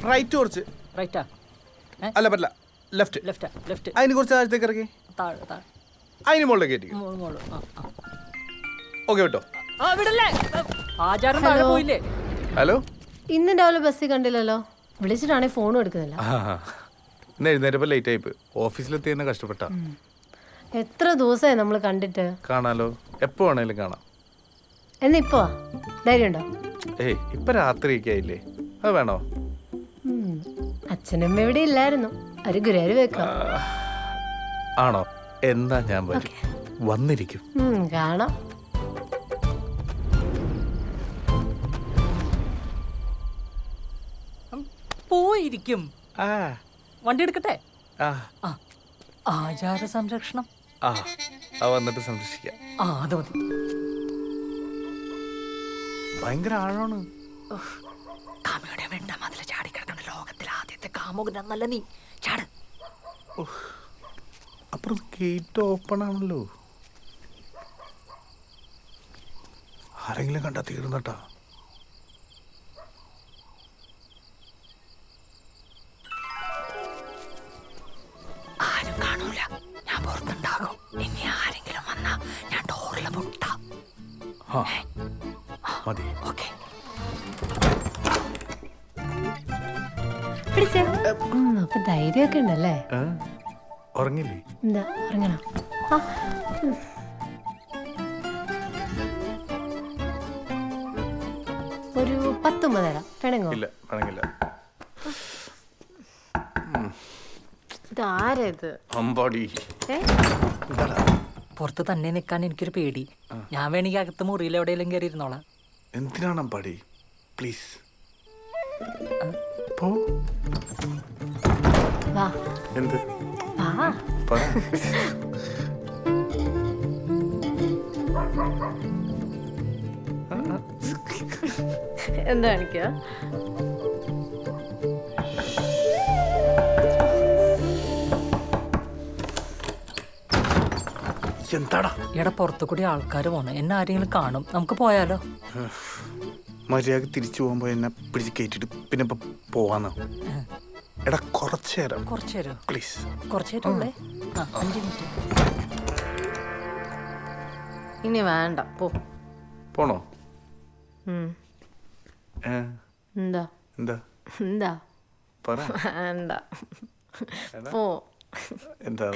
Right കുറച്ച്. റൈറ്റാ? അല്ല പറ്റില്ല, ലെഫ്റ്റ്. ലെഫ്റ്റാ? ലെഫ്റ്റ്. അതിന് കുറച്ച് താഴത്തേക്ക് ഇറക്കി. താഴെ താഴെ. അതിന് മുകളിലേക്ക് കയറ്റി. ഓക്കെ കേട്ടോ. വിടല്ലേ, ആചാരം താഴെ പോയില്ലേ? ഹലോ, ഇന്ന് രാവിലെ ബസ്സിൽ കണ്ടില്ലല്ലോ. വിളിച്ചിട്ടാണെങ്കിൽ ഫോണും എടുക്കുന്നില്ല. ഇന്ന് എഴുന്നേരപ്പോൾ ലേറ്റ് ആയിപ്പ്. ഓഫീസിലെത്തി തന്നെ കഷ്ടപ്പെട്ട. എത്ര ദിവസമായി നമ്മൾ കണ്ടിട്ട്. കാണാലോ, എപ്പോ വേണേലും കാണാം. എന്നിപ്പോ ധൈര്യമുണ്ടോ? ഏയ് ഇപ്പൊ രാത്രിയൊക്കെ ആയില്ലേ, അത് വേണോ? അച്ഛനമ്മ ഇവിടെ ഇല്ലായിരുന്നു, ഒരു ഗുരുവായൂർ വെക്കാം. ആണോ? എന്താ ഞാൻ വരും, വന്നിരിക്കും. കാണാം. പോയിരിക്കും. വണ്ടി എടുക്കട്ടെ? ആ, ആചാര സംരക്ഷണം. വന്നിട്ട് സംരക്ഷിക്കാം. അത് മതി. ഭയങ്കര ആഴമാണ്. കാമയുടെ വെണ്ട മതിൽ ചാടിക്കിടക്കുന്ന ലോകത്തിലെ ആദ്യത്തെ കാമുകനല്ല നീ. ചാട്. അപ്പുറം ഗേറ്റ് ഓപ്പൺ ആണല്ലോ. ആരെങ്കിലും കണ്ടാ തീർന്നട്ടാ. ആരും കാണൂല, ഞാൻ പുറത്തുണ്ടാകും. ഇനി ആരെങ്കിലും വന്നാ ഞാൻ ഡോറിലെ മുട്ട. മതി. ഓക്കെ. അപ്പൊ ധൈര്യമൊക്കെ ഉണ്ടല്ലേ? ഉറങ്ങില്ലേ? എന്താ ഉറങ്ങണോ? ഒരു 10 തരാം. വേണമെങ്കോ? ഇല്ല, വേണമെങ്കില്ല. ഇതാരത്? അമ്പാടി. പുറത്ത് തന്നെ നിൽക്കാൻ എനിക്കൊരു പേടി. ഞാൻ വേണമെങ്കിൽ അകത്ത് മുറിയിൽ എവിടെയെങ്കിലും കയറി ഇരുന്നോളാം. എന്തിനാണ് അമ്പാടി? പ്ലീസ് പോ. വാ. എന്ത്? വാ. പറ. എന്താ കാണിക്കുക? എന്താടാ? ഇവിടെ പുറത്തു കൂടി ആൾക്കാർ പോണു. എന്നെ ആരെങ്കിലും കാണും. നമുക്ക് പോയാലോ? മര്യാദ തിരിച്ചു പോകുമ്പോ എന്നെ പിടിച്ച് കയറ്റിട്ട് പിന്നെ പോവാന്നോ? എടാ കുറച്ചേരം. കുറച്ചേരോ? പ്ലീസ്. കുറച്ചേരല്ലേ? 5 മിനിറ്റ്. ഇനി വേണ്ട, പോ. പോണോ? എന്താ എന്താ എന്താ പറ. വേണ്ട, പോ. എന്താ?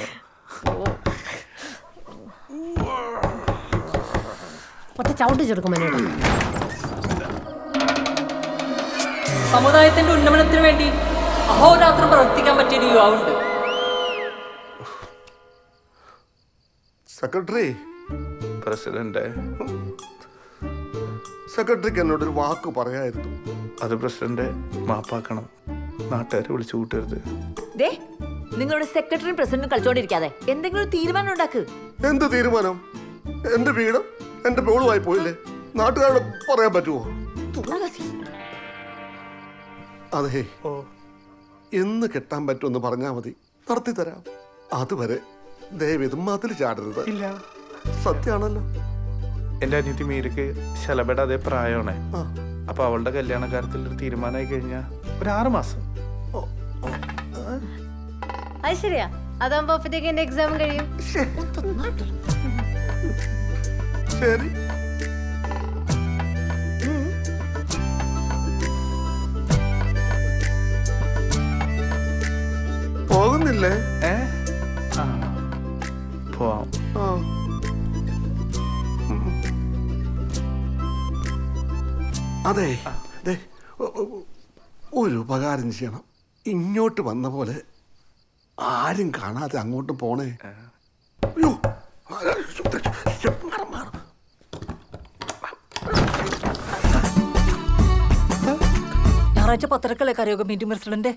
ഒറ്റ ചവിട്ടി ചെറുക്കും. സമുദായത്തിന്റെ ഉന്നമനത്തിന് വേണ്ടി അഹോരാത്രം പ്രവർത്തിക്കാൻ പറ്റിയ യുവാവുണ്ട്. സെക്രട്ടറി. പ്രസിഡന്റ്. സെക്രട്ടറിക്ക് എന്നോടൊരു വാക്ക് പറയായിരുന്നു. അത് പ്രസിഡന്റ് മാപ്പാക്കണം. നാട്ടുകാരെ വിളിച്ചു കൂട്ടരുത്. നിങ്ങളുടെ സെക്രട്ടറിയും പ്രസിഡന്റും കളിച്ചോണ്ടിരിക്കാതെ എന്തെങ്കിലും തീരുമാനം ഉണ്ടാക്ക്. എന്ത് തീരുമാനം? എന്റെ വീടും എന്റെ പേളുമായി പോയില്ലേ, നാട്ടുകാരോട് പറയാൻ പറ്റുമോ? അതെ, എന്ന് കെട്ടാൻ പറ്റുമെന്ന് പറഞ്ഞാൽ മതി, നടത്തി തരാം. അതുവരെ ദയവേത് മതിൽ ചാടരുത്. ഇല്ല, സത്യാണല്ലോ. എന്റെ അനിയത്തി മീരക്ക് ശലഭയുടെ അതേ പ്രായമാണ്. അപ്പൊ അവളുടെ കല്യാണ കാര്യത്തിൽ ഒരു തീരുമാനമായി കഴിഞ്ഞാ ഒരു 6 മാസം. അത് ശരിയാ. അതാകുമ്പോ അപ്പത്തേക്ക് എന്റെ എക്സാം കഴിയും. ശരി. പോകുന്നില്ലേ? പോവാം. അതെ, ഒരു ഉപകാരം ചെയ്യണം. ഇങ്ങോട്ട് വന്ന പോലെ ആരും കാണാതെ അങ്ങോട്ട് പോണേ. ഞായറാഴ്ച പത്രക്കല്ലേ കരയോഗ മീറ്റിംഗ് പ്രസിഡന്റ്?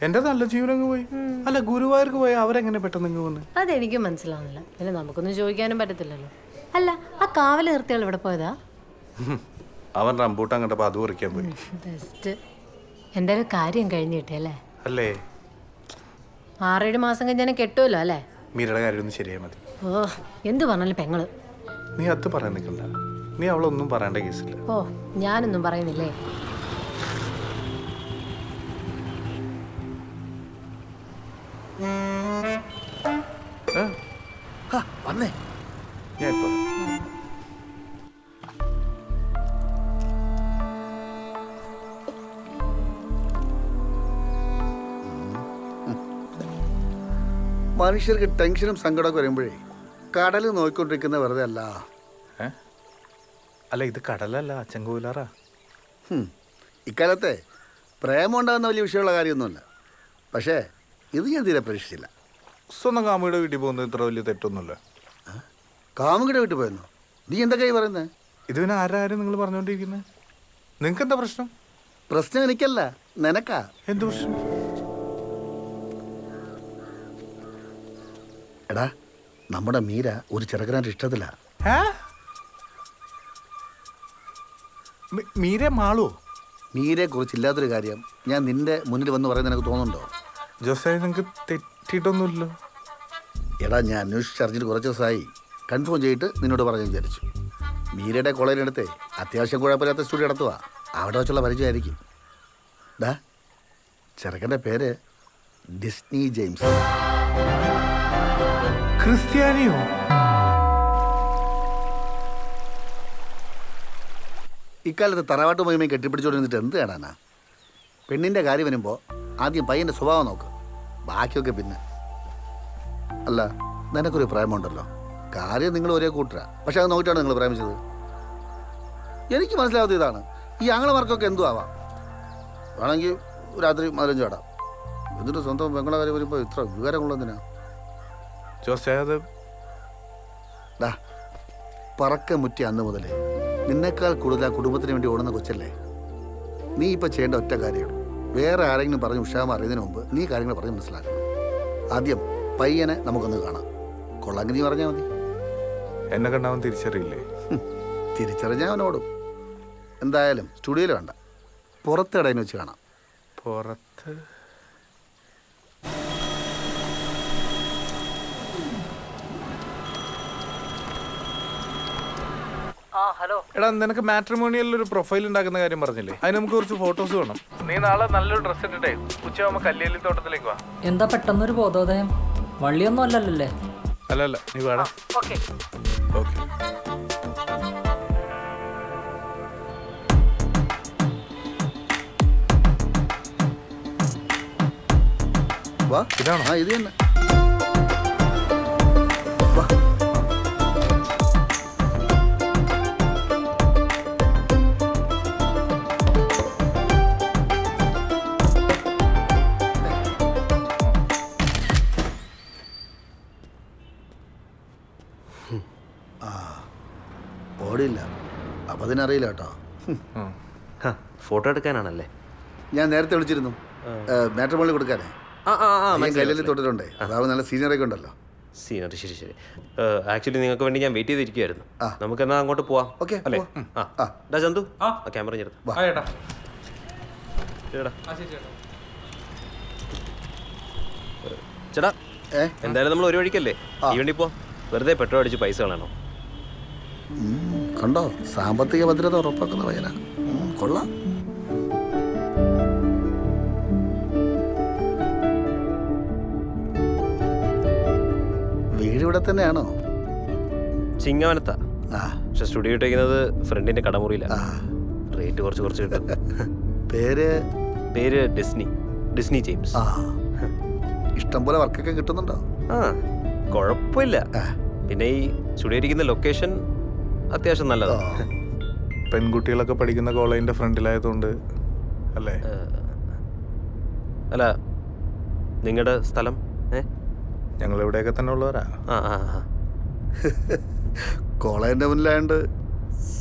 എന്റെ നല്ല ജീവനങ്ങ് പോയി. അല്ല, ഗുരുവായൂർക്ക് പോയി അവരെങ്ങനെ പെട്ടെന്ന് വന്ന്? അതെനിക്കും മനസ്സിലാവുന്നില്ല. പിന്നെ നമുക്കൊന്നും ചോദിക്കാനും പറ്റത്തില്ലല്ലോ. അല്ല, ആ കാവൽ നിർത്തിയാൾ ഇവിടെ പോയതാ? അവൻ റംബൂട്ടാൻ കണ്ടപ്പോ അത് പറിക്കാൻ പോയി. ബെസ്റ്റ്. എന്തായാലും കാര്യം കഴിഞ്ഞിട്ടേ അല്ലേ? അല്ലേ? 6-7 മാസം കഴിഞ്ഞാൽ കെട്ടുമല്ലോ അല്ലേ? മീരയുടെ കാര്യം ഒന്ന് ശരിയായി മതി. ഓ എന്ത് പറഞ്ഞാലും പെങ്ങള്. നീ അത് പറയാൻ നിൽക്കണ്ട. നീ അവളൊന്നും പറയേണ്ട കേസില്ല. ഓ ഞാനൊന്നും പറയുന്നില്ലേ. വന്നേ. ഞാൻ ഇപ്പൊ മനുഷ്യർക്ക് ടെൻഷനും സങ്കടമൊക്കെ വരുമ്പോഴേ കടൽ നോക്കിക്കൊണ്ടിരിക്കുന്ന വെറുതെ അല്ല. അല്ല, ഇത് കടലല്ല, ചെങ്കോലാറാ. ഇക്കാലത്തെ പ്രേമം ഉണ്ടാകുന്ന വലിയ വിഷയമുള്ള കാര്യമൊന്നുമില്ല. പക്ഷേ ഇത് ഞാൻ തീരെ പ്രതീക്ഷിച്ചില്ല. സ്വന്തം കാമുകിയുടെ വീട്ടിൽ പോകുന്നത് ഇത്ര വലിയ തെറ്റൊന്നുമില്ല. കാമുകിടെ വീട്ടിൽ പോയെന്നോ? നീ എന്തൊക്കെയായി പറയുന്നത്? ഇത് പിന്നെ ആരാരും നിങ്ങൾ പറഞ്ഞുകൊണ്ടിരിക്കുന്നത്? നിങ്ങൾക്ക് എന്താ പ്രശ്നം? പ്രശ്നം എനിക്കല്ല, നിനക്കാ. എന്ത് പ്രശ്നം? എടാ, നമ്മുടെ മീര ഒരു ചെറുക്കനായിട്ട് ഇഷ്ടത്തില്ല. മീരെ മാളോ? മീരയെ കുറിച്ചില്ലാത്തൊരു കാര്യം ഞാൻ നിന്റെ മുന്നിൽ വന്ന് പറയുന്നത് നിനക്ക് തോന്നുന്നുണ്ടോ? ജോസേ, നിങ്ങൾക്ക് തെറ്റിയിട്ടൊന്നുമില്ലല്ലോ. എടാ, ഞാൻ അന്വേഷിച്ചറിഞ്ഞിട്ട് കുറച്ച് ദിവസമായി. കൺഫേം ചെയ്തിട്ട് നിന്നോട് പറഞ്ഞു വിചാരിച്ചു. മീരയുടെ കോളേജിനടുത്ത് അത്യാവശ്യം കുഴപ്പമില്ലാത്ത സ്റ്റുഡിയോ നടത്തുക. അവിടെ വെച്ചുള്ള പരിചയമായിരിക്കും. ഡാ, ചെറുക്കൻ്റെ പേര് ഡിസ്നി ജെയിംസ്. ക്രിസ്ത്യാനിയോ? ഇക്കാലത്ത് തറവാട്ട് മഹിമയും കെട്ടിപ്പിടിച്ചോണ്ടിരുന്നിട്ട് എന്ത് കാണാനാ? പെണ്ണിൻ്റെ കാര്യം വരുമ്പോൾ ആദ്യം പയ്യൻ്റെ സ്വഭാവം നോക്ക്, ബാക്കിയൊക്കെ പിന്നെ. അല്ല, നിനക്കൊരു പ്രേമമുണ്ടല്ലോ. കാര്യം നിങ്ങൾ ഒരേ കൂട്ടരാ, പക്ഷെ അത് നോക്കിയിട്ടാണ് നിങ്ങൾ പ്രേമിച്ചത്. എനിക്ക് മനസ്സിലാവാത്ത ഇതാണ്. ഈ ആങ്ങളമാർക്കൊക്കെ എന്തു ആവാം. വേണമെങ്കിൽ രാത്രി മധുരം ചാടാം. എന്നിട്ട് സ്വന്തം പെങ്ങളെ കാര്യം വരുമ്പോൾ ഇത്ര വിവരമുള്ളതിനാ? ജോസേ, അത് ഡാ, പറക്ക മുറ്റി അന്ന് മുതലേ നിന്നേക്കാൾ കൂടുതൽ ആ കുടുംബത്തിന് വേണ്ടി ഓടുന്ന കൊച്ചല്ലേ. നീ ഇപ്പം ചെയ്യേണ്ട ഒറ്റ കാര്യമുള്ളൂ. വേറെ ആരെങ്കിലും പറഞ്ഞ് ഉഷാമ അറിയുന്നതിന് മുമ്പ് നീ കാര്യങ്ങൾ പറഞ്ഞ് മനസ്സിലാക്കണം. ആദ്യം പയ്യനെ നമുക്കൊന്ന് കാണാം. കൊള്ളാങ്കി നീ പറഞ്ഞാൽ മതി. എന്നെ കണ്ടാവൻ തിരിച്ചറിയില്ലേ? തിരിച്ചറിഞ്ഞാൽ അവനോടും. എന്തായാലും സ്റ്റുഡിയോയിൽ വേണ്ട, പുറത്ത് ഇടയിൽ വെച്ച് കാണാം. പുറത്ത്? എടാ, നിനക്ക് മാട്രിമോണിയലിൽ ഒരു പ്രൊഫൈൽ ഉണ്ടാക്കുന്ന കാര്യം പറഞ്ഞില്ലേ? അതിന് നമുക്ക് കുറച്ച് ഫോട്ടോസ് വേണം. നീ നാളെ നല്ലൊരു ഡ്രസ് ഇട്ടിട്ടേ ഉച്ചയാകുമ്പോൾ കല്ലേലി തോട്ടത്തിലേക്ക് വാ. എന്താ പെട്ടെന്നൊരു ബോധോദയം? വള്ളിയൊന്നും അല്ലല്ലേ? അല്ല, നീ വേടാ. ഓക്കെ. വാ. ഇതാണോ? ആ, ഇത് തന്നെ. വാ. ഓടില്ല, അപ്പം അതിനറിയില്ല കേട്ടോ. ഫോട്ടോ എടുക്കാനാണല്ലേ? ഞാൻ നേരത്തെ വിളിച്ചിരുന്നു, മാട്രിമോണിയിൽ കൊടുക്കാനേ. കല്ലിൽ തൊട്ടിട്ടുണ്ടേ. അതാവുമ്പോൾ നല്ല സീനിയറൊക്കെ ഉണ്ടല്ലോ. സീനറി, ശരി. ആക്ച്വലി നിങ്ങൾക്ക് വേണ്ടി ഞാൻ വെയിറ്റ് ചെയ്തിരിക്കുമായിരുന്നു. നമുക്ക് എന്നാ അങ്ങോട്ട് പോവാം. ഓക്കെ, അല്ലേ? ഡാ ചന്തു, ക്യാമറ ചേട്ടാ. ചേട്ടാ, എന്തായാലും നമ്മൾ ഒരു വഴിക്കല്ലേ, ഈ വണ്ടി പോ. വെറുതെ പെട്രോൾ അടിച്ച് പൈസ കളയണോ? കണ്ടോ, സാമ്പത്തിക ഭദ്രത ഉറപ്പാക്കുന്ന പയ്യനാ. കൊള്ളാം. വീട് ഇവിടെ തന്നെയാണോ? ചിങ്ങവനത്താ. പക്ഷെ സ്റ്റുഡിയോ ഇട്ടേക്കുന്നത് ഫ്രണ്ടിന്റെ കടമുറിയില്ല. റേറ്റ് കുറച്ച് കിട്ടും. പേര് ഡിസ്നി ജെയിംസ്. ഇഷ്ടംപോലെ വർക്കൊക്കെ കിട്ടുന്നുണ്ടോ? കുഴപ്പമില്ല. പിന്നെ ഈ സ്റ്റുഡിയോ ഇരിക്കുന്ന ലൊക്കേഷൻ അത്യാവശ്യം നല്ലതാണ്. പെൺകുട്ടികളൊക്കെ പഠിക്കുന്ന കോളേജിന്റെ ഫ്രണ്ടിലായതുകൊണ്ട് അല്ലേ? അല്ല, നിങ്ങളുടെ സ്ഥലം? ഞങ്ങൾ ഇവിടെയൊക്കെ തന്നെ ഉള്ളവരാ. കോളേജിന്റെ മുന്നിലായോണ്ട്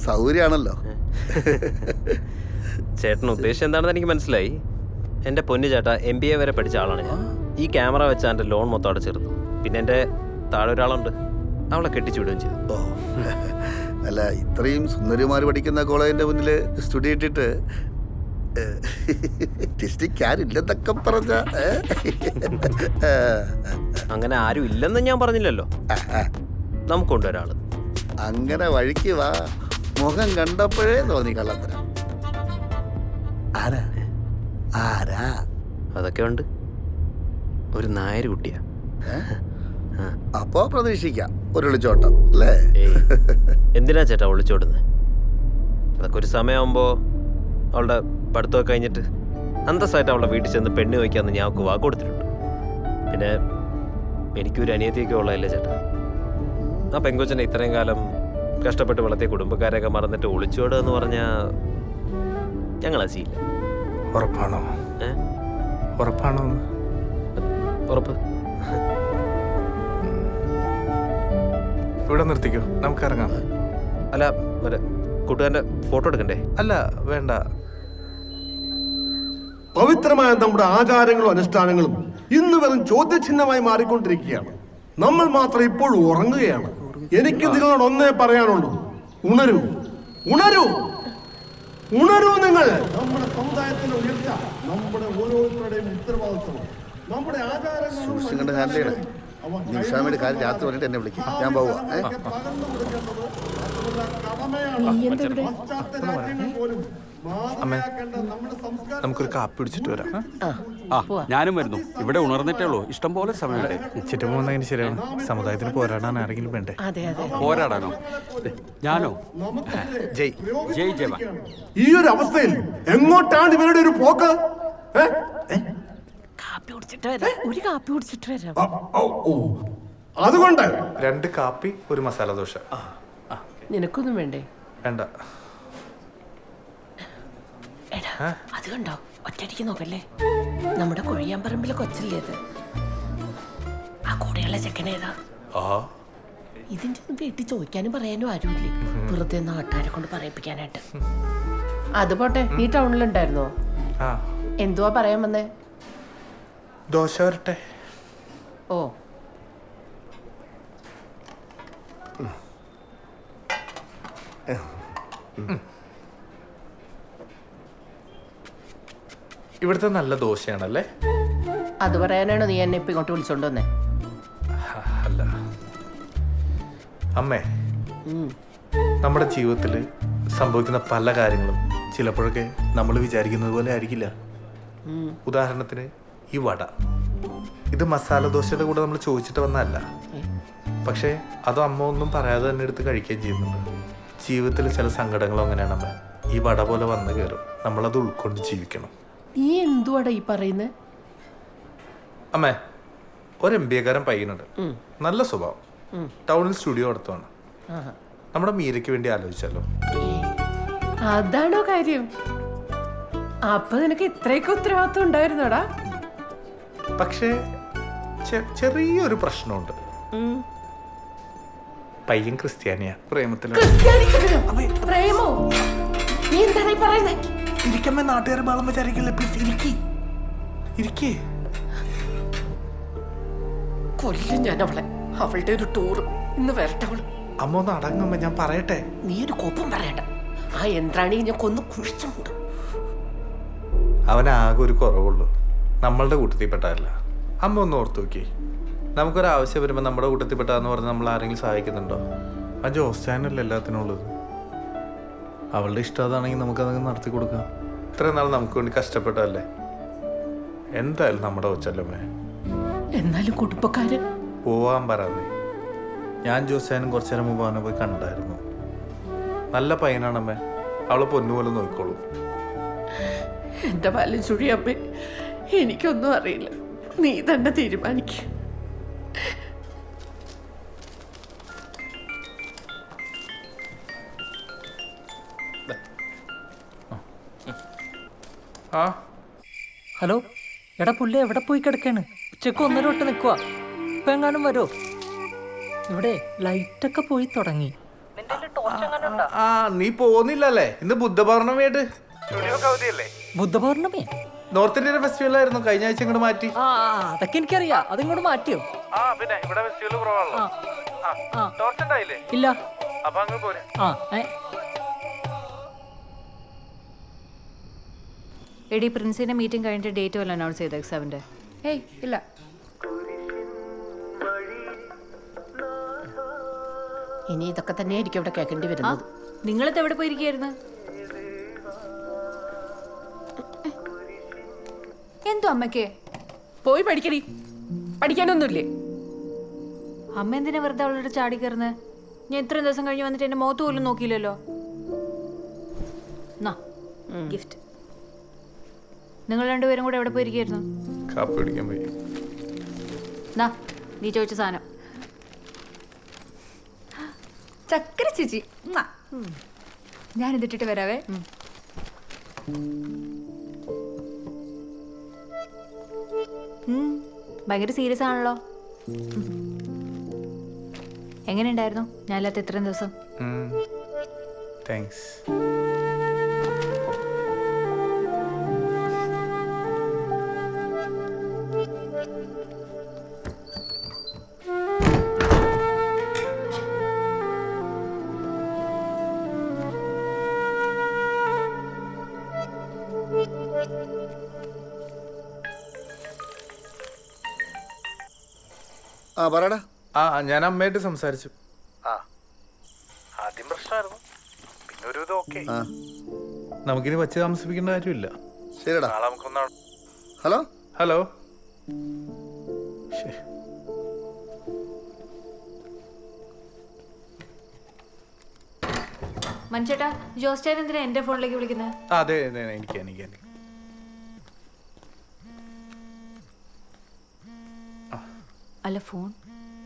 സൗകര്യമാണല്ലോ. ചേട്ടൻ ഉദ്ദേശം എന്താണെന്ന് എനിക്ക് മനസ്സിലായി. എൻ്റെ പൊന്നു ചേട്ടാ, MBA വരെ പഠിച്ച ആളാണ് ഞാൻ. ഈ ക്യാമറ വെച്ചാൽ എൻ്റെ ലോൺ മൊത്തം അടച്ചിരുന്നു. പിന്നെ എൻ്റെ താഴെ ഒരാളുണ്ട്, അവളെ കെട്ടിച്ചു വിടുകയും ചെയ്തു. അല്ല, ഇത്രയും സുന്ദരിമാർ പഠിക്കുന്ന കോളേജിന്റെ മുന്നിൽ സ്റ്റുഡിയോ ഇട്ടിട്ട് ില്ലെന്നൊക്കെ പറഞ്ഞ അങ്ങനെ ആരും ഇല്ലെന്ന് ഞാൻ പറഞ്ഞില്ലല്ലോ. നമുക്കുണ്ട് ഒരാൾ. അങ്ങനെ വഴിക്ക് വാ. മുഖം കണ്ടപ്പോഴേ തോന്നി കള്ളത്തരം. ആരാ ആരാ? അതൊക്കെ ഉണ്ട്. ഒരു നായർ കുട്ടിയാ. അപ്പോ പ്രതീക്ഷിക്കാം ഒരു ഒളിച്ചോട്ടം അല്ലേ? ഏയ്, എന്തിനാ ചേട്ടാ ഒളിച്ചോടുന്നത്? അതൊക്കെ ഒരു സമയമാകുമ്പോൾ അവളുടെ പഠിത്തമൊക്കെ കഴിഞ്ഞിട്ട് അന്തസ്സായിട്ട് അവളുടെ വീട്ടിൽ ചെന്ന് പെണ്ണ് വയ്ക്കാമെന്ന് ഞാൻ അവൾക്ക് വാക്ക് കൊടുത്തിട്ടുണ്ട്. പിന്നെ എനിക്കൊരു അനിയത്തിയൊക്കെ ഉള്ളതല്ലേ ചേട്ടാ. ആ പെങ്കൊച്ചനെ ഇത്രയും കാലം കഷ്ടപ്പെട്ട് വളർത്തിയ കുടുംബക്കാരെയൊക്കെ മറന്നിട്ട് ഒളിച്ചോടുക എന്ന് പറഞ്ഞാൽ ഞങ്ങളാ ചെയ്യില്ല. ഉറപ്പാണോ? ഉറപ്പാണോ? ഉറപ്പ്. ഇവിടെ നിർത്തിക്കോ, നമുക്ക് ഇറങ്ങാം. അല്ല, മറ്റേ കൂട്ടുകാരൻ്റെ ഫോട്ടോ എടുക്കണ്ടേ? അല്ല, വേണ്ട. പവിത്രമായ നമ്മുടെ ആചാരങ്ങളും അനുഷ്ഠാനങ്ങളും ഇന്ന് വെറും ചോദ്യചിഹ്നമായി മാറിക്കൊണ്ടിരിക്കുകയാണ്. നമ്മൾ മാത്രം ഇപ്പോഴും ഉറങ്ങുകയാണ്. എനിക്ക് നിങ്ങളോട് ഒന്നേ പറയാനുള്ളൂ, ഉണരൂ, ഉണരൂ, ഉണരൂ. നിങ്ങൾ നമ്മുടെ സമുദായത്തിന്റെ ഉയർച്ച നമ്മുടെ ഓരോരുത്തരുടെയും ഉത്തരവാദിത്വമാണ്. നമ്മുടെ സൂക്ഷിച്ചുകൊണ്ട് ഹാൻഡിൽ ചെയ്യണേ. നിമിഷാമയുടെ കാര്യം രാത്രി പറഞ്ഞിട്ട് എന്നെ വിളിക്കും. ഞാൻ പോവാ. അമ്മേ, നമുക്കൊരു കാപ്പി പിടിച്ചിട്ട് വരാം. ഞാനും വരുന്നു. ഇവിടെ ഉണർന്നിട്ടേ ഉള്ളൂ. ഇഷ്ടം പോലെ സമയമുണ്ട്. ചുറ്റും പോകുന്നതിന് ശരിയാണ്. സമുദായത്തിന് പോരാടാൻ ആരെങ്കിലും വേണ്ടേ? പോരാടാനോ? ഞാനോ? ജയ് ജയ് ജവാൻ. ഈ ഒരു അവസ്ഥയിൽ എങ്ങോട്ടാണ് ഇവരുടെ ഒരു പോക്ക്? കാപ്പി കുടിച്ചിട്ട് വരാം. ഒരു കാപ്പി കുടിച്ചിട്ട് വരാം. അതുകൊണ്ട് 2 കാപ്പി, ഒരു മസാല ദോശ. നിനക്കൊന്നും വേണ്ടേ? വേണ്ട. എടാ, അത് കണ്ടോ? ഒറ്റയടിക്ക് നോക്കല്ലേ. നമ്മുടെ കൊഴിയാമ്പറമ്പിലെ കൊച്ചല്ലേ അത്? ആ കൂടെയുള്ള ചെക്കനേതാ? ഇതിന്റെ ഒന്നും വീട്ടിൽ ചോദിക്കാനും പറയാനും ആരുമില്ലേ, വെറുതെ നാട്ടുകാരെ കൊണ്ട് പറയിപ്പിക്കാനായിട്ട്. അത് പോട്ടെ, നീ ടൗണിലുണ്ടായിരുന്നോ? എന്തുവാ പറയാൻ വന്നേ? ദോശ വരട്ടെ. ഓ, ഇവിടുത്തെ നല്ല ദോശയാണല്ലേ? അത് പറയാനാണോ നീ എന്നെ ഇപ്പൊ ഇങ്ങോട്ട് വിളിച്ചോണ്ട് വന്നേ? അല്ല അമ്മേ, നമ്മുടെ ജീവിതത്തിൽ സംഭവിക്കുന്ന പല കാര്യങ്ങളും ചിലപ്പോഴൊക്കെ നമ്മൾ വിചാരിക്കുന്നത് പോലെ ആയിരിക്കില്ല. ഉദാഹരണത്തിന് ഈ വട, ഇത് മസാല ദോശയുടെ കൂടെ നമ്മൾ ചോദിച്ചിട്ട് വന്നതല്ല. പക്ഷേ അത് അമ്മ ഒന്നും പറയാതെ തന്നെ എടുത്ത് കഴിക്കുകയും ചെയ്യുന്നുണ്ട്. ജീവിതത്തിൽ ചില സങ്കടങ്ങളും അങ്ങനെയാണ് അമ്മ. ഈ വട പോലെ വന്ന് കയറും, നമ്മളത് ഉൾക്കൊണ്ട് ജീവിക്കണം. നീ എന്തുവാടാ ഈ പറയുന്നേ? അമ്മേ, ഒരു MBA-കാരൻ പയ്യനുണ്ട്, നല്ല സ്വഭാവം, ടൗണിൽ സ്റ്റുഡിയോ നടത്തുവാണ്. നമ്മുടെ മീരയ്ക്ക് വേണ്ടി ആലോചിച്ചല്ലോ. അതാണോ കാര്യം? അപ്പൊ നിനക്ക് ഇത്രയൊക്കെ ഉത്തരവാദിത്വം ഉണ്ടായിരുന്നോടാ? പക്ഷേ ചെറിയൊരു പ്രശ്നമുണ്ട്. പയ്യൻ ക്രിസ്ത്യാനിയാ, പ്രേമത്തില്. പ്രേമോ? നീ എന്താണ് ഈ പറയുന്നേ? ഇരിക്കമ്മേ, നാട്ടുകാരെ ബാളം വിചാരിക്കില്ല. പ്ലീസ് ഇരിക്കേ. കൊല്ലും ഞാൻ അവളെ. അവളുടെ ഒരു ടൂർ ഇന്ന് വരട്ടെ അവള്. അമ്മ ഒന്ന് അടങ്ങുമ്പോ ഞാൻ പറയട്ടെ. നീ ഒരു കോപ്പം പറയണ്ട. ആ യന്ത്രാണി ഞാൻ കൊന്നു കുഴിച്ചുണ്ട്. അവനാകെ ഒരു കുറവുള്ളൂ, നമ്മളുടെ കൂട്ടത്തിൽപ്പെട്ടതല്ല. അമ്മ ഒന്ന് ഓർത്ത് നോക്കി. നമുക്കൊരാവശ്യം വരുമ്പോൾ നമ്മുടെ കൂട്ടത്തിൽപ്പെട്ടാന്ന് പറഞ്ഞ് നമ്മൾ ആരെങ്കിലും സഹായിക്കുന്നുണ്ടോ? ആ ജോസ്റ്റാനല്ലേ എല്ലാത്തിനും ഉള്ളത്. അവളുടെ ഇഷ്ടം അതാണെങ്കിൽ നമുക്കതങ്ങ് നടത്തി കൊടുക്കാം. ഇത്രയും നാൾ നമുക്ക് വേണ്ടി കഷ്ടപ്പെട്ടതല്ലേ. എന്തായാലും നമ്മുടെ ഒച്ചല്ലമ്മേ. എന്നാലും കുടുംബക്കാരൻ പോവാൻ പറയാതെ. ഞാൻ ജോസ്റ്റാനും കുറച്ചു നേരം മുമ്പ് അവനെ പോയി കണ്ടായിരുന്നു. നല്ല പയ്യനാണമ്മേ, അവളെ പൊന്നുപോലെ നോക്കിക്കോളൂ. എന്റെ പാലും ചുഴിയമ്മേ, എനിക്കൊന്നും അറിയില്ല. നീ തന്നെ തീരുമാനിക്ക. ഹലോ, എടാ പുള്ളി എവിടെ പോയി കിടക്കാണ്? ഉച്ചക്ക് 1:30 തൊട്ട് നിൽക്കുക. ഇപ്പൊ എങ്ങാനും വരോ? ഇവിടെ ലൈറ്റൊക്കെ പോയി തുടങ്ങി. നീ പോകുന്നില്ലല്ലേ? ഇന്ന് ബുദ്ധപൗർണമിയായിട്ട് ബുദ്ധപൗർണമി നോർത്ത് ഇന്ത്യൻ ഫെസ്റ്റിവൽ ആയിരുന്നു, കഴിഞ്ഞ ആഴ്ച ഇങ്ങോട്ട് മാറ്റി. അതൊക്കെ എനിക്കറിയാം. അതിങ്ങോട്ട് മാറ്റിയോ? പിന്നെ ഇവിടെ ഫെസ്റ്റിവൽ കുറവാണല്ലോ. ഇല്ല. അപ്പൊ അങ്ങ് പോരെ. എടി, പ്രിൻസിന്റെ മീറ്റിംഗ് കഴിഞ്ഞിട്ട് ഡേറ്റ് വല്ല അനൗൺസ് ചെയ്ത എക്സാമിന്റെ? ഏയ് ഇല്ല. ഇനി ഇതൊക്കെ തന്നെയായിരിക്കും ഇവിടെ കേൾക്കേണ്ടി വരുന്നത്. നിങ്ങളിത് എവിടെ പോയിരിക്കായിരുന്നു? എന്തോ അമ്മയ്ക്ക് പോയി പഠിക്കടി. പഠിക്കാനൊന്നുമില്ലേ? അമ്മ എന്തിനാ വെറുതെ അവളോട് ചാടി കയറുന്നത്? ഞാൻ ഇത്രയും ദിവസം കഴിഞ്ഞ് വന്നിട്ട് എന്റെ മുഖത്ത് പോലും നോക്കിയില്ലല്ലോ. ഗിഫ്റ്റ്. നിങ്ങൾ രണ്ടുപേരും കൂടെ എവിടെ പോയിരിക്കായിരുന്നു? കാപ്പി പിടിക്കാൻ പോയി. നീ ചോദിച്ച സാധനം. ചക്കര ചേച്ചി, ഞാൻ ഇതിട്ടിട്ട് വരാവേ. ഭയങ്കര സീരിയസ് ആണല്ലോ. എങ്ങനെയുണ്ടായിരുന്നു ഞാനില്ലാത്ത ഇത്രയും ദിവസം? താങ്ക്സ്. ആ പറയടാ. ഞാൻ അമ്മയായിട്ട് സംസാരിച്ചു. ആദ്യം പ്രശ്നമായിരുന്നു, പിന്നെ ഒരു ഇത് ഓക്കെ. നമുക്കിനി വച്ച് താമസിപ്പിക്കേണ്ട കാര്യമില്ല. ശരിടാ. നാളെ നമുക്കൊന്നാ. Hello hello. മനുഷ്യേട്ടാ, ജോസ്റ്റാൻ എന്തിനാ എന്റെ ഫോണിലേക്ക് വിളിക്കുന്നത്? അതെ എനിക്ക് അല്ല, ഫോൺ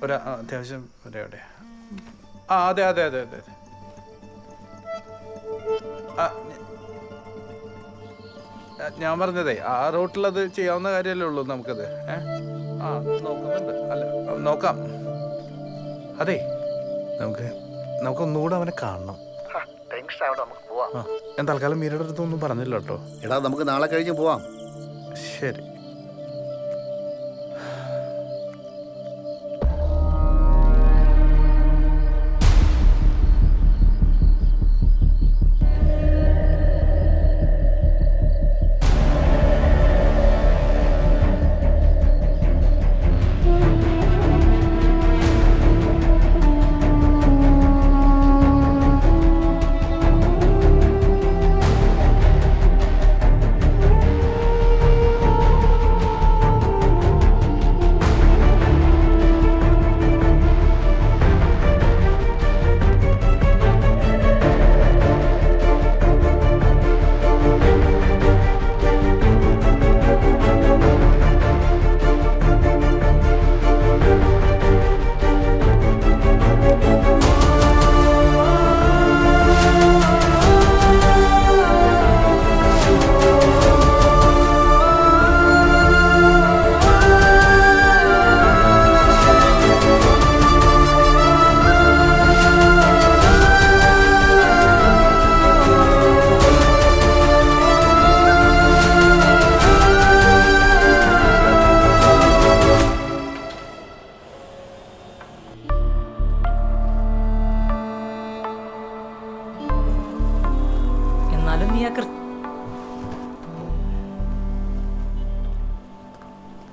അത്യാവശ്യം എവിടെ? അതെ. ഞാൻ പറഞ്ഞതേ ആ റൂട്ടിലത് ചെയ്യാവുന്ന കാര്യമല്ലേ ഉള്ളൂ നമുക്കത്. നോക്കുന്നുണ്ട്. അല്ല, നോക്കാം. അതെ, നമുക്ക് ഒന്നുകൂടെ അവനെ കാണണം. ഞാൻ തൽക്കാലം മീരയുടെ അടുത്തൊന്നും പറഞ്ഞില്ല കേട്ടോ. എടാ, നമുക്ക് നാളെ കഴിഞ്ഞ് പോവാം. ശരി.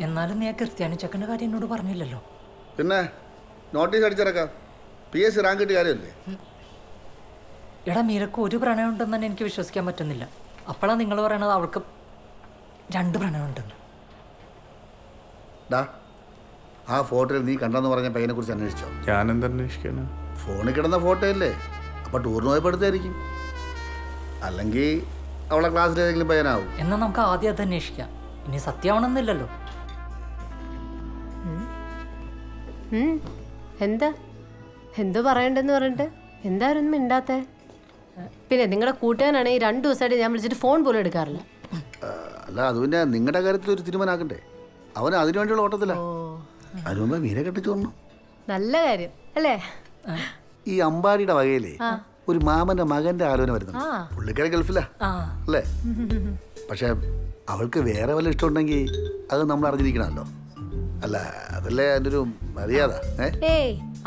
എന്നാലും നീ ആ ക്രിസ്ത്യാനി ചെക്കൻ്റെ കാര്യം എന്നോട് പറഞ്ഞില്ലല്ലോ. പിന്നെ നോട്ടീസ് അടിച്ചിറക്കാം. PSC റാങ്ക് കിട്ടിയ കാര്യമല്ലേ? എടാ, മീരക്ക് ഒരു പ്രണയം ഉണ്ടെന്ന് തന്നെ എനിക്ക് വിശ്വസിക്കാൻ പറ്റുന്നില്ല. അപ്പോഴാണ് നിങ്ങൾ പറയണത് അവൾക്ക് 2 പ്രണയം ഉണ്ടെന്ന്. ഡാ, ആ ഫോട്ടോയിൽ നീ കണ്ടെന്ന് പറഞ്ഞ പയ്യനെ കുറിച്ച് അന്വേഷിച്ചോ? ഞാൻ എന്താ അന്വേഷിക്കാനാ? ഫോണിൽ കിടന്ന ഫോട്ടോ അല്ലേ? അപ്പോൾ ടൂറിന് പോയപ്പോൾ എടുത്തായിരിക്കും. അല്ലെങ്കിൽ അവളെ ക്ലാസ്സിൽ ഏതെങ്കിലും പയ്യനാവും. എന്നാൽ നമുക്ക് ആദ്യം അത് അന്വേഷിക്കാം. ഇനി സത്യമാണെന്നില്ലല്ലോ. എന്തോ പറയണ്ടെന്ന് പറഞ്ഞിട്ട് എന്തായാലും മിണ്ടാത്തേ? പിന്നെ നിങ്ങളുടെ കൂട്ടുകാരനാണ് ഈ 2 ദിവസമായിട്ട് ഞാൻ വിളിച്ചിട്ട് ഫോൺ പോലും എടുക്കാറില്ല. അല്ല, അത് പിന്നെ നിങ്ങളുടെ കാര്യത്തിൽ ഒരു തീരുമാനമാക്കണ്ടേ? അവൻ അതിനു വേണ്ടിയുള്ള ഓട്ടത്തില്ല. അതിനു മുമ്പ് മീരെ കെട്ടിച്ചു വന്നു. നല്ല കാര്യം അല്ലേ? ഈ അമ്പാടിയുടെ വകയിലേ ഒരു മാമന്റെ മകന്റെ ആലോചന വരുന്നു. പുള്ളിക്കാരെ ഗൾഫിലാ അല്ലേ? പക്ഷെ അവൾക്ക് വേറെ വല്ല ഇഷ്ടമുണ്ടെങ്കിൽ അത് നമ്മൾ അറിഞ്ഞിരിക്കണമല്ലോ. അല്ല, അതല്ലേ എൻ്റെ ഒരു മര്യാദ.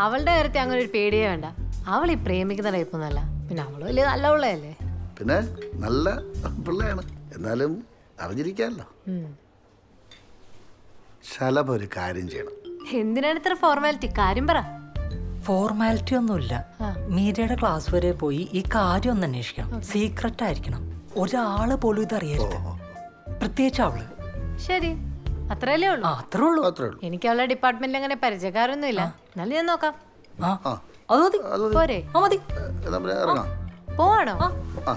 അവളുടെ കാര്യത്തിൽ അങ്ങനെ ഒരു പേടിയേ വേണ്ട. അവൾ ഈ പ്രേമിക്കുന്ന ടൈപ്പൊന്നല്ല. പിന്നെ അവള് വലിയ നല്ല പിള്ളയല്ലേ? പിന്നെ നല്ല പിള്ളയാണ്, എന്നാലും അറിഞ്ഞിരിക്കാമല്ലോ. ശലഭ ഒരു കാര്യം ചെയ്യണം. എന്തിനാണ് ഇത്ര ഫോർമാലിറ്റി? കാര്യം പറ. ഫോർമാലിറ്റി ഒന്നുമില്ല. മീരയുടെ ക്ലാസ് വരെ പോയി ഈ കാര്യം ഒന്ന് അന്വേഷിക്കണം. സീക്രട്ട് ആയിരിക്കണം. ഒരാള് പോലും ഇത് അറിയരുത്, പ്രത്യേകിച്ച് അവള്. ശരി, അത്രയല്ലേ ഉള്ളൂ. അത്രേ ഉള്ളൂ. അത്രേ ഉള്ളൂ. എനിക്ക് അവളുടെ ഡിപ്പാർട്ട്മെന്റിൽ അങ്ങനെ പരിചയക്കാരൊന്നും ഇല്ല. എന്നാലും ഞാൻ നോക്കാം. ആ ആ അത് മതി. അത് ആ മതി. എന്നാ പിന്നെ ഇറങ്ങാം. പോവാണോ? ആ